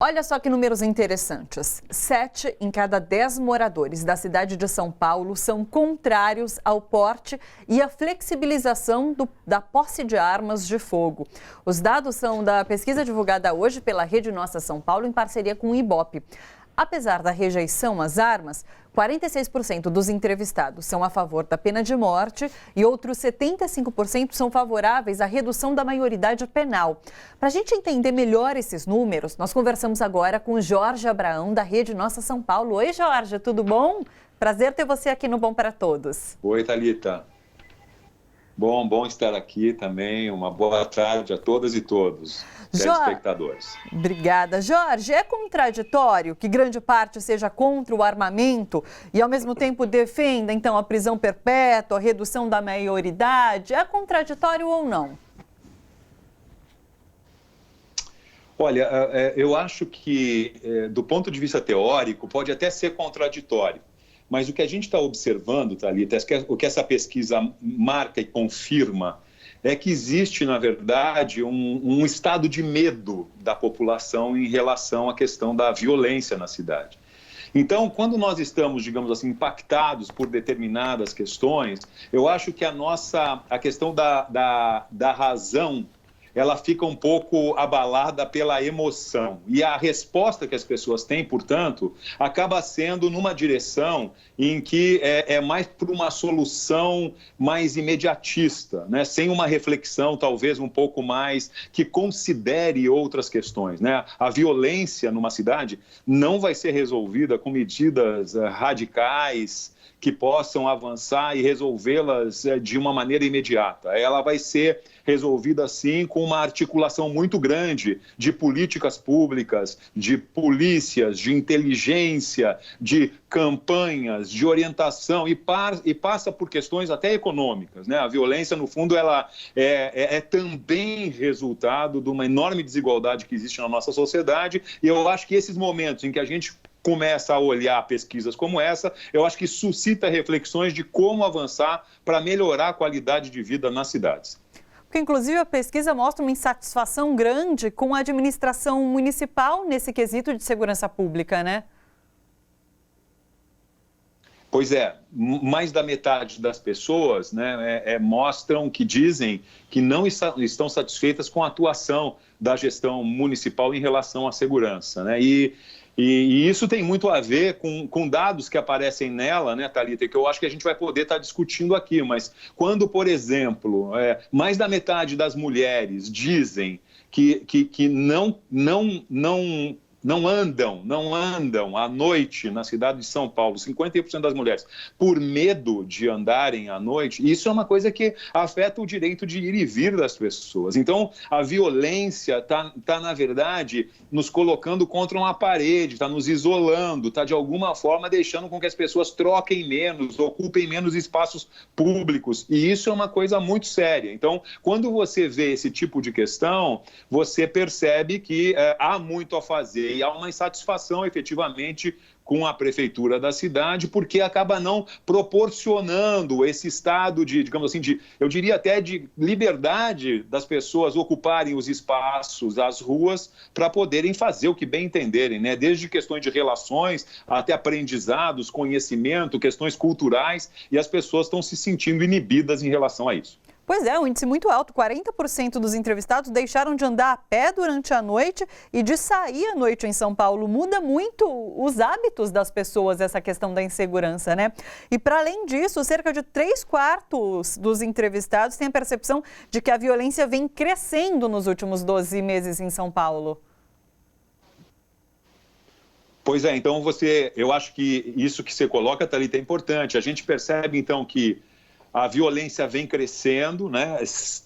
Olha só que números interessantes. 7 em cada 10 moradores da cidade de São Paulo são contrários ao porte e à flexibilização da posse de armas de fogo. Os dados são da pesquisa divulgada hoje pela Rede Nossa São Paulo em parceria com o IBOP. Apesar da rejeição às armas, 46% dos entrevistados são a favor da pena de morte e outros 75% são favoráveis à redução da maioridade penal. Para a gente entender melhor esses números, nós conversamos agora com Jorge Abraão, da Rede Nossa São Paulo. Oi, Jorge, tudo bom? Prazer ter você aqui no Bom para Todos. Oi, Thalita. Bom estar aqui também. Uma boa tarde a todas e todos, telespectadores. Obrigada. Jorge, é contraditório que grande parte seja contra o armamento e, ao mesmo tempo, defenda, então, a prisão perpétua, a redução da maioridade? É contraditório ou não? Olha, eu acho que, do ponto de vista teórico, pode até ser contraditório. Mas o que a gente está observando, Thalita, o que essa pesquisa marca e confirma é que existe, na verdade, um estado de medo da população em relação à questão da violência na cidade. Então, quando nós estamos, digamos assim, impactados por determinadas questões, eu acho que a questão da razão, ela fica um pouco abalada pela emoção. E a resposta que as pessoas têm, portanto, acaba sendo numa direção em que é mais por uma solução mais imediatista, né? Sem uma reflexão talvez um pouco mais que considere outras questões, né? A violência numa cidade não vai ser resolvida com medidas radicais que possam avançar e resolvê-las de uma maneira imediata. Ela vai ser resolvida, sim, com uma articulação muito grande de políticas públicas, de polícias, de inteligência, de campanhas, de orientação e passa por questões até econômicas, né? A violência, no fundo, ela é também resultado de uma enorme desigualdade que existe na nossa sociedade, e eu acho que esses momentos em que a gente começa a olhar pesquisas como essa, eu acho que suscita reflexões de como avançar para melhorar a qualidade de vida nas cidades. Porque, inclusive, a pesquisa mostra uma insatisfação grande com a administração municipal nesse quesito de segurança pública, né? Pois é, mais da metade das pessoas, né, mostram que dizem que não estão satisfeitas com a atuação da gestão municipal em relação à segurança, né? E isso tem muito a ver com dados que aparecem nela, né, Thalita, que eu acho que a gente vai poder estar discutindo aqui. Mas quando, por exemplo, mais da metade das mulheres dizem que não andam à noite na cidade de São Paulo, 50% das mulheres, por medo de andarem à noite, isso é uma coisa que afeta o direito de ir e vir das pessoas. Então, a violência está, na verdade, nos colocando contra uma parede, está nos isolando, está, de alguma forma, deixando com que as pessoas troquem menos, ocupem menos espaços públicos, e isso é uma coisa muito séria. Então, quando você vê esse tipo de questão, você percebe que há muito a fazer, e há uma insatisfação, efetivamente, com a prefeitura da cidade, porque acaba não proporcionando esse estado de, digamos assim, eu diria até de liberdade das pessoas ocuparem os espaços, as ruas, para poderem fazer o que bem entenderem, né? Desde questões de relações até aprendizados, conhecimento, questões culturais, e as pessoas estão se sentindo inibidas em relação a isso. Pois é, um índice muito alto, 40% dos entrevistados deixaram de andar a pé durante a noite e de sair à noite em São Paulo. Muda muito os hábitos das pessoas, essa questão da insegurança, né? E para além disso, cerca de 3/4 dos entrevistados têm a percepção de que a violência vem crescendo nos últimos 12 meses em São Paulo. Pois é, então eu acho que isso que você coloca, Thalita, é importante. A gente percebe então que a violência vem crescendo, né?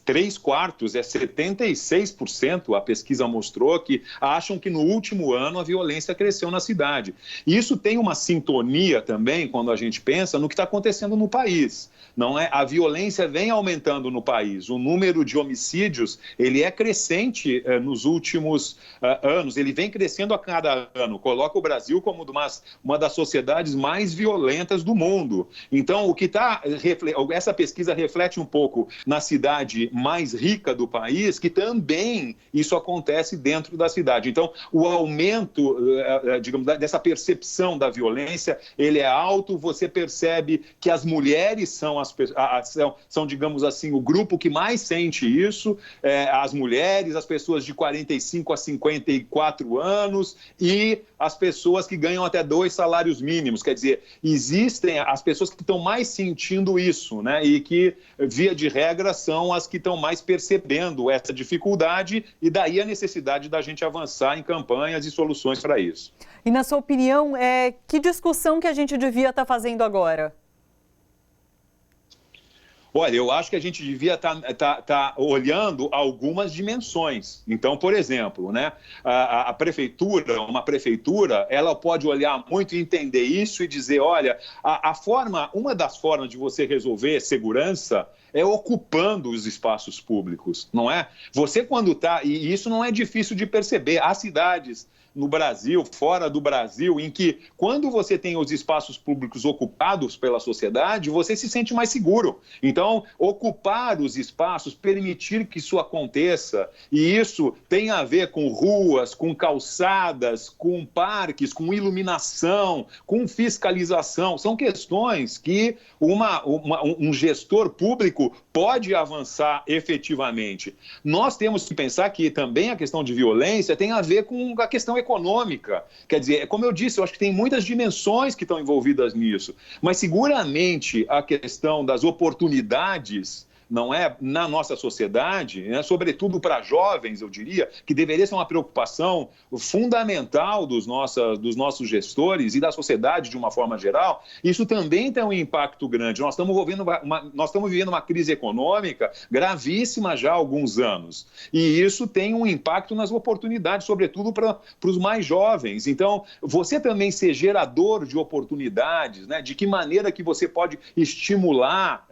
3/4, 76%, a pesquisa mostrou que acham que no último ano a violência cresceu na cidade. E isso tem uma sintonia também quando a gente pensa no que está acontecendo no país. Não é? A violência vem aumentando no país. O número de homicídios, ele é crescente nos últimos anos. Ele vem crescendo a cada ano. Coloca o Brasil como uma das sociedades mais violentas do mundo. Então, essa pesquisa reflete um pouco na cidade mais rica do país, que também isso acontece dentro da cidade. Então, o aumento, digamos, dessa percepção da violência, ele é alto. Você percebe que as mulheres são, digamos assim, o grupo que mais sente isso, as mulheres, as pessoas de 45 a 54 anos e as pessoas que ganham até 2 salários mínimos. Quer dizer, existem as pessoas que estão mais sentindo isso, né? E que, via de regra, são as que estão mais percebendo essa dificuldade, e daí a necessidade da gente avançar em campanhas e soluções para isso. E, na sua opinião, que discussão que a gente devia estar fazendo agora? Olha, eu acho que a gente devia estar olhando algumas dimensões. Então, por exemplo, né, a prefeitura, uma prefeitura, ela pode olhar muito e entender isso e dizer, olha, uma das formas de você resolver segurança é ocupando os espaços públicos, não é? Você quando está, e isso não é difícil de perceber, há cidades no Brasil, fora do Brasil, em que quando você tem os espaços públicos ocupados pela sociedade, você se sente mais seguro. Então, ocupar os espaços, permitir que isso aconteça, e isso tem a ver com ruas, com calçadas, com parques, com iluminação, com fiscalização, são questões que um gestor público pode avançar efetivamente. Nós temos que pensar que também a questão de violência tem a ver com a questão econômica. Quer dizer, como eu disse, eu acho que tem muitas dimensões que estão envolvidas nisso, mas seguramente a questão das oportunidades, não é, na nossa sociedade, né, sobretudo para jovens, eu diria, que deveria ser uma preocupação fundamental dos nossos gestores e da sociedade de uma forma geral. Isso também tem um impacto grande. Nós estamos vivendo uma crise econômica gravíssima já há alguns anos, e isso tem um impacto nas oportunidades, sobretudo para os mais jovens. Então, você também ser gerador de oportunidades, né, de que maneira que você pode estimular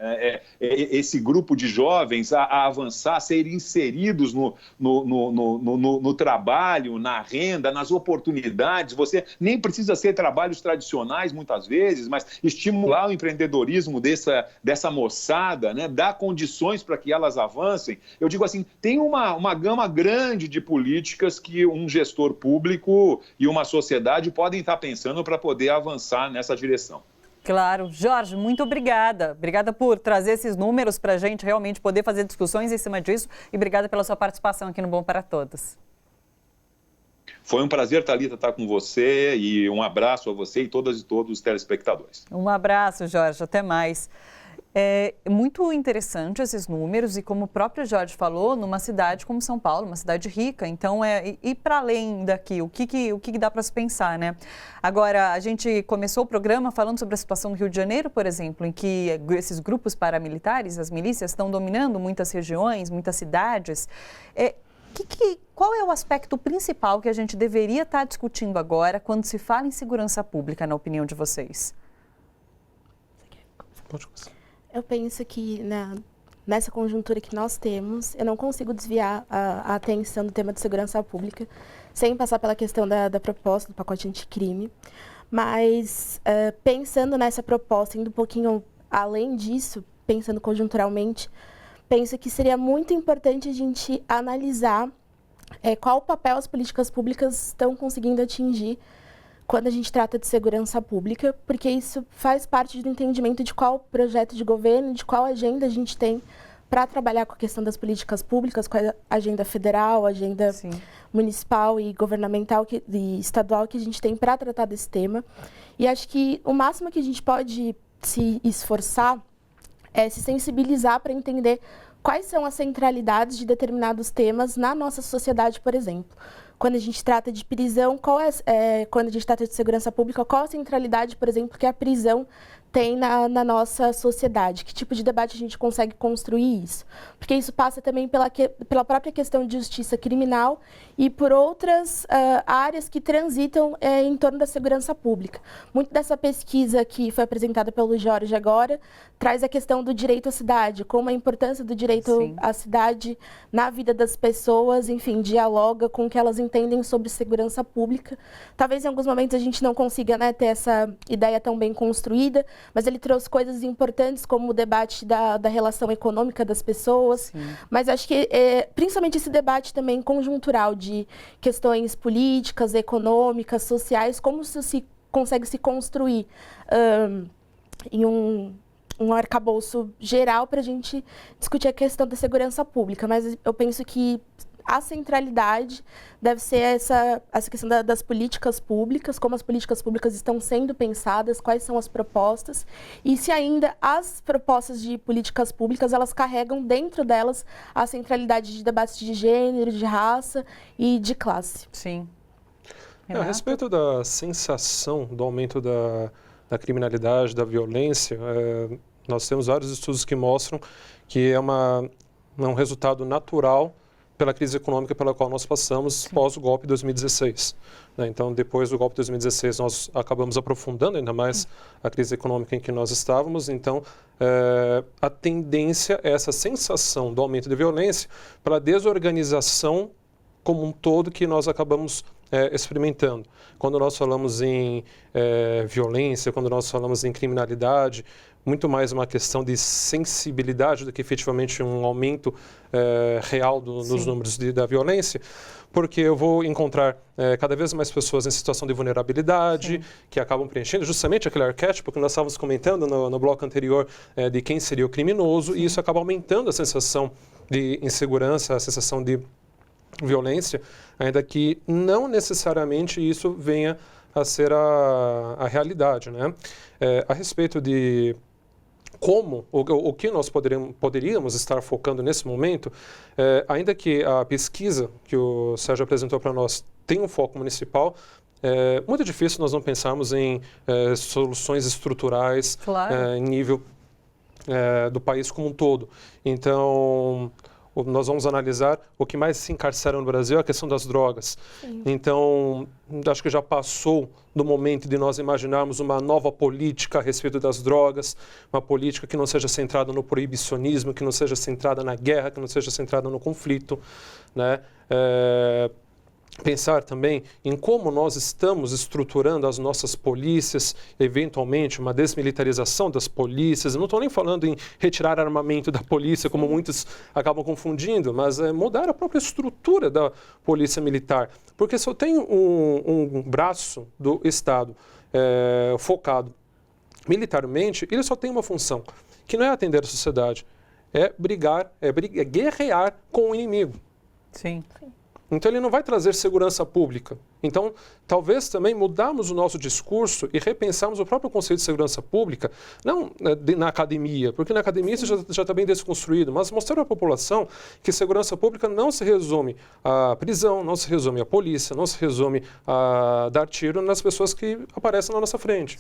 esse grupo de jovens a avançar, a ser inseridos no trabalho, na renda, nas oportunidades. Você nem precisa ser trabalhos tradicionais, muitas vezes, mas estimular o empreendedorismo dessa moçada, né? Dar condições para que elas avancem. Eu digo assim, tem uma gama grande de políticas que um gestor público e uma sociedade podem estar pensando para poder avançar nessa direção. Claro. Jorge, muito obrigada. Obrigada por trazer esses números para a gente realmente poder fazer discussões em cima disso, e obrigada pela sua participação aqui no Bom para Todos. Foi um prazer, Thalita, estar com você, e um abraço a você e todas e todos os telespectadores. Um abraço, Jorge. Até mais. É muito interessante esses números, e como o próprio Jorge falou, numa cidade como São Paulo, uma cidade rica, então e para além daqui, o que dá para se pensar, né? Agora, a gente começou o programa falando sobre a situação do Rio de Janeiro, por exemplo, em que esses grupos paramilitares, as milícias, estão dominando muitas regiões, muitas cidades. Qual é o aspecto principal que a gente deveria estar discutindo agora quando se fala em segurança pública, na opinião de vocês? Pode começar. Eu penso que nessa conjuntura que nós temos, eu não consigo desviar a atenção do tema de segurança pública sem passar pela questão da proposta do pacote anticrime. Mas pensando nessa proposta, indo um pouquinho além disso, pensando conjunturalmente, penso que seria muito importante a gente analisar qual o papel as políticas públicas estão conseguindo atingir quando a gente trata de segurança pública, porque isso faz parte do entendimento de qual projeto de governo, de qual agenda a gente tem para trabalhar com a questão das políticas públicas, com a agenda federal, agenda municipal e governamental e estadual que a gente tem para tratar desse tema. E acho que o máximo que a gente pode se esforçar é se sensibilizar para entender quais são as centralidades de determinados temas na nossa sociedade, por exemplo. Quando a gente trata de prisão, quando a gente trata de segurança pública, qual a centralidade, por exemplo, que a prisão tem na nossa sociedade? Que tipo de debate a gente consegue construir isso? Porque isso passa também pela própria questão de justiça criminal e por outras áreas que transitam em torno da segurança pública. Muito dessa pesquisa que foi apresentada pelo Jorge agora traz a questão do direito à cidade, como a importância do direito à cidade na vida das pessoas, enfim, dialoga com o que elas entendem sobre segurança pública. Talvez em alguns momentos a gente não consiga ter essa ideia tão bem construída, mas ele trouxe coisas importantes como o debate da relação econômica das pessoas. Sim. Mas acho que principalmente esse debate também conjuntural de questões políticas, econômicas, sociais, como isso se consegue se construir em um arcabouço geral para a gente discutir a questão da segurança pública. Mas eu penso que a centralidade deve ser essa questão das políticas públicas, como as políticas públicas estão sendo pensadas, quais são as propostas, e se ainda as propostas de políticas públicas, elas carregam dentro delas a centralidade de debates de gênero, de raça e de classe. Sim. A respeito da sensação do aumento da criminalidade, da violência, nós temos vários estudos que mostram que é um resultado natural pela crise econômica pela qual nós passamos pós o golpe de 2016. Então, depois do golpe de 2016, nós acabamos aprofundando ainda mais a crise econômica em que nós estávamos. Então, a tendência é essa sensação do aumento de violência pela desorganização como um todo que nós acabamos experimentando. Quando nós falamos em violência, quando nós falamos em criminalidade, muito mais uma questão de sensibilidade do que efetivamente um aumento real dos números da violência, porque eu vou encontrar cada vez mais pessoas em situação de vulnerabilidade, que acabam preenchendo justamente aquele arquétipo que nós estávamos comentando no bloco anterior de quem seria o criminoso, e isso acaba aumentando a sensação de insegurança, a sensação de violência, ainda que não necessariamente isso venha a ser a realidade, né? A respeito de como, o que nós poderíamos estar focando nesse momento, ainda que a pesquisa que o Sérgio apresentou para nós tenha um foco municipal, é muito difícil nós não pensarmos em soluções estruturais em nível do país como um todo. Então, nós vamos analisar o que mais se encarcera no Brasil, a questão das drogas. Sim. Então, acho que já passou do momento de nós imaginarmos uma nova política a respeito das drogas, uma política que não seja centrada no proibicionismo, que não seja centrada na guerra, que não seja centrada no conflito, né? Pensar também em como nós estamos estruturando as nossas polícias, eventualmente uma desmilitarização das polícias. Eu não estou nem falando em retirar armamento da polícia, como muitos acabam confundindo, mas mudar a própria estrutura da polícia militar. Porque se eu tenho um braço do Estado focado militarmente, ele só tem uma função, que não é atender a sociedade, é brigar, é guerrear com o inimigo. Sim. Então, ele não vai trazer segurança pública. Então, talvez também mudarmos o nosso discurso e repensarmos o próprio conceito de segurança pública, não na academia, porque na academia isso já está bem desconstruído, mas mostrar à população que segurança pública não se resume à prisão, não se resume à polícia, não se resume a dar tiro nas pessoas que aparecem na nossa frente.